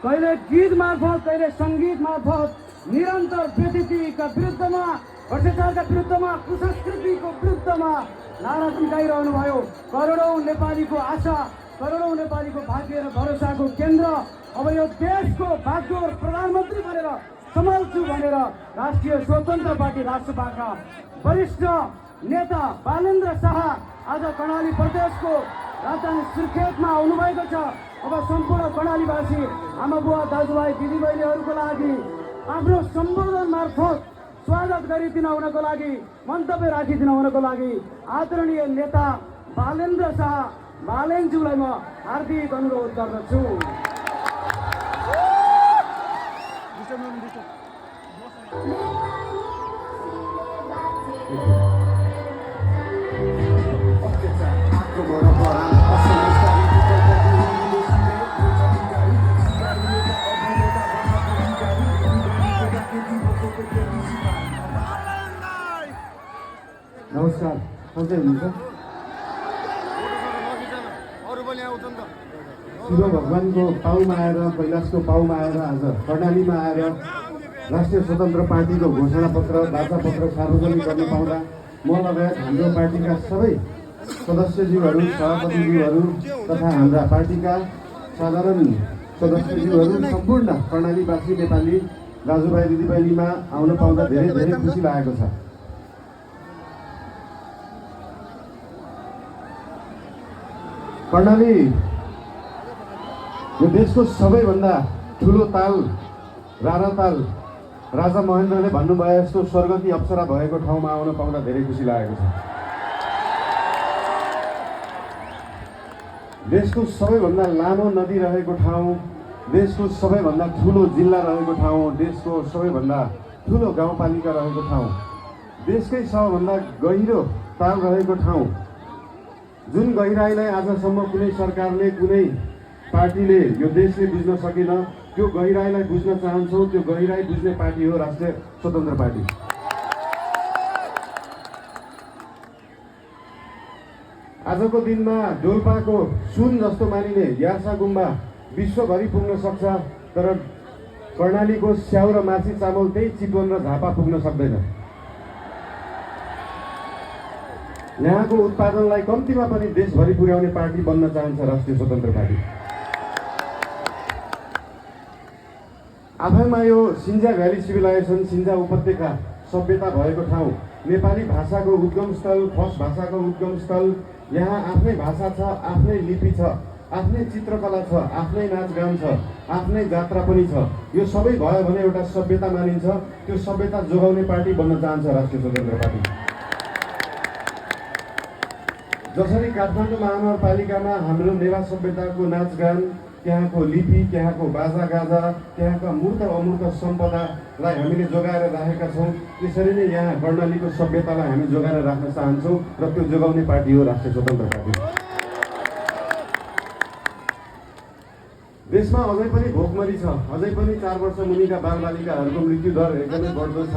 कहिले गीत मार्फत कहिले सङ्गीत मार्फत निरन्तर व्यतिथिका विरुद्धमा भ्रष्टाचारका विरुद्धमा कुसंस्कृतिको विरुद्धमा नारा गाइरहनु भयो। करोडौँ नेपालीको आशा, करोडौँ नेपालीको भाग्य र भरोसाको केन्द्र अब यो देशको बागडोर प्रधानमन्त्री बनेर सम्हाल्छु भनेर राष्ट्रिय स्वतन्त्र पार्टी राष्ट्रपाका वरिष्ठ नेता बालेन्द्र शाह आज कर्णाली प्रदेशको राजधानी सुर्खेतमा आउनुभएको छ। अब सम्पूर्ण कर्णालीवासी आमा बुवा दाजुभाइ दिदीबहिनीहरूको लागि आफ्नो सम्बोधन मार्फत स्वागत गरिदिन हुनको लागि, मन्तव्य राखिदिन हुनको लागि आदरणीय नेता बालेन्द्र शाह बालेङज्यूलाई म हार्दिक अनुरोध गर्दछु। नमस्कार, सन्चै हुनुहुन्छ? शिव भगवानको पाउमा आएर, कैलाशको पाउमा आएर आज कर्णालीमा आएर राष्ट्रिय स्वतन्त्र पार्टीको घोषणापत्र वार्तापत्र सार्वजनिक गर्न पाउँदा म लगायत हाम्रो पार्टीका सबै सदस्यज्यूहरू, सभापतिज्यूहरू तथा हाम्रा पार्टीका साधारण सदस्यज्यूहरू, सम्पूर्ण कर्णालीवासी नेपाली दाजुभाइ दिदीबहिनीमा आउन पाउँदा धेरै धेरै खुसी लागेको छ। कर्णाली यो देशको सबैभन्दा ठुलो ताल, राणा ताल, राजा महेन्द्रले भन्नुभयो जस्तो स्वर्गकी अप्सरा भएको ठाउँमा आउन पाउँदा धेरै खुसी लागेको छ। देशको सबैभन्दा लामो नदी रहेको ठाउँ, देशको सबैभन्दा ठुलो जिल्ला रहेको ठाउँ, देशको सबैभन्दा ठुलो गाउँपालिका रहेको ठाउँ, देशकै सबभन्दा गहिरो ताल रहेको ठाउँ, जुन गहिराईलाई आजसम्म कुनै सरकारले, कुनै पार्टीले यो देशले बुझ्न सकेन, त्यो गहिराईलाई बुझ्न चाहन्छौँ। त्यो गहिराई बुझ्ने पार्टी हो राष्ट्रिय स्वतन्त्र पार्टी। आजको दिनमा डोल्पाको सुन जस्तो मानिने यार्सा गुम्बा विश्वभरि पुग्न सक्छ, तर कर्णालीको स्याउ र माछी चामल त्यही चितवन र झापा पुग्न सक्दैन। यहाँको उत्पादनलाई कम्तीमा पनि देशभरि पुर्याउने पार्टी बन्न चाहन्छ राष्ट्रिय स्वतन्त्र पार्टी। आफैमा यो सिन्जा भ्याली सिभिलाइजेसन, सिन्जा उपत्यका सभ्यता भएको ठाउँ, नेपाली भाषाको उद्गम स्थल, खस भाषाको उद्गम स्थल, यहाँ आफ्नै भाषा छ, आफ्नै लिपि छ, आफ्नै चित्रकला छ, आफ्नै नाचगान छ, आफ्नै जात्रा पनि छ। यो सबै भयो भने एउटा सभ्यता मानिन्छ। त्यो सभ्यता जोगाउने पार्टी बन्न चाहन्छ राष्ट्रिय स्वतन्त्र पार्टी। जसरी काठमाडौँ महानगरपालिकामा हाम्रो नेवा सभ्यताको नाचगान, त्यहाँको लिपि, त्यहाँको बाजागाजा, त्यहाँका मूर्त अमूर्त सम्पदालाई हामीले जोगाएर राखेका छौँ, त्यसरी नै यहाँ कर्णालीको सभ्यतालाई हामी जोगाएर राख्न चाहन्छौँ र त्यो जोगाउने पार्टी हो राष्ट्रिय स्वतन्त्र पार्टी। देशमा अझै पनि भोकमरी छ, अझै पनि 4 वर्ष मुनिका बालबालिकाहरूको मृत्युदर एकदमै बढ्दो छ,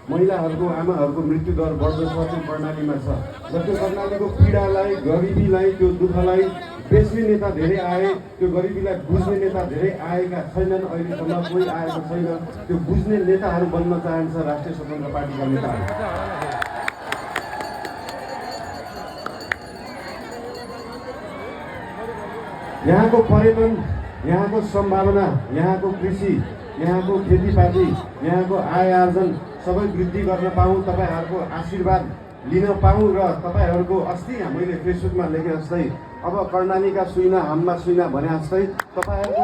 महिलाहरूको, आमाहरूको मृत्युदर बढ्दो छ। त्यो कर्णालीमा छ र त्यो कर्णालीको पीडालाई, गरिबीलाई, त्यो दुःखलाई बेच्ने नेता धेरै आए, त्यो गरिबीलाई बुझ्ने नेता धेरै आएका छैनन्। अहिलेसम्म कोही आएको छैन। त्यो बुझ्ने नेताहरू बन्न चाहन्छ राष्ट्रिय स्वतन्त्र पार्टीका नेताहरू। यहाँको पर्यटन, यहाँको सम्भावना, यहाँको कृषि, यहाँको खेतीपाती, यहाँको आय आर्जन सबै वृद्धि गर्न पाऊँ, तपाईँहरूको आशीर्वाद लिन पाऊँ र तपाईँहरूको अस्ति मैले फेसबुकमा लेखे जस्तै अब कर्णालीका सुइना हाममा सुइना भने जस्तै तपाईँहरूको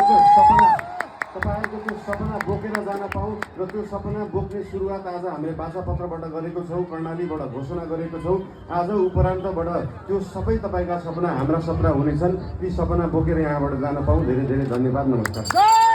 त्यो सपना बोकेर जान पाऊँ र त्यो सपना बोक्ने सुरुवात आज हामीले वार्तापत्रबाट गरेको छौँ, कर्णालीबाट घोषणा गरेको छौँ। आज उपरान्तबाट त्यो सबै तपाईँका सपना हाम्रा सपना हुनेछन्। ती सपना बोकेर यहाँबाट जान पाऊँ। धेरै धेरै धन्यवाद। नमस्कार।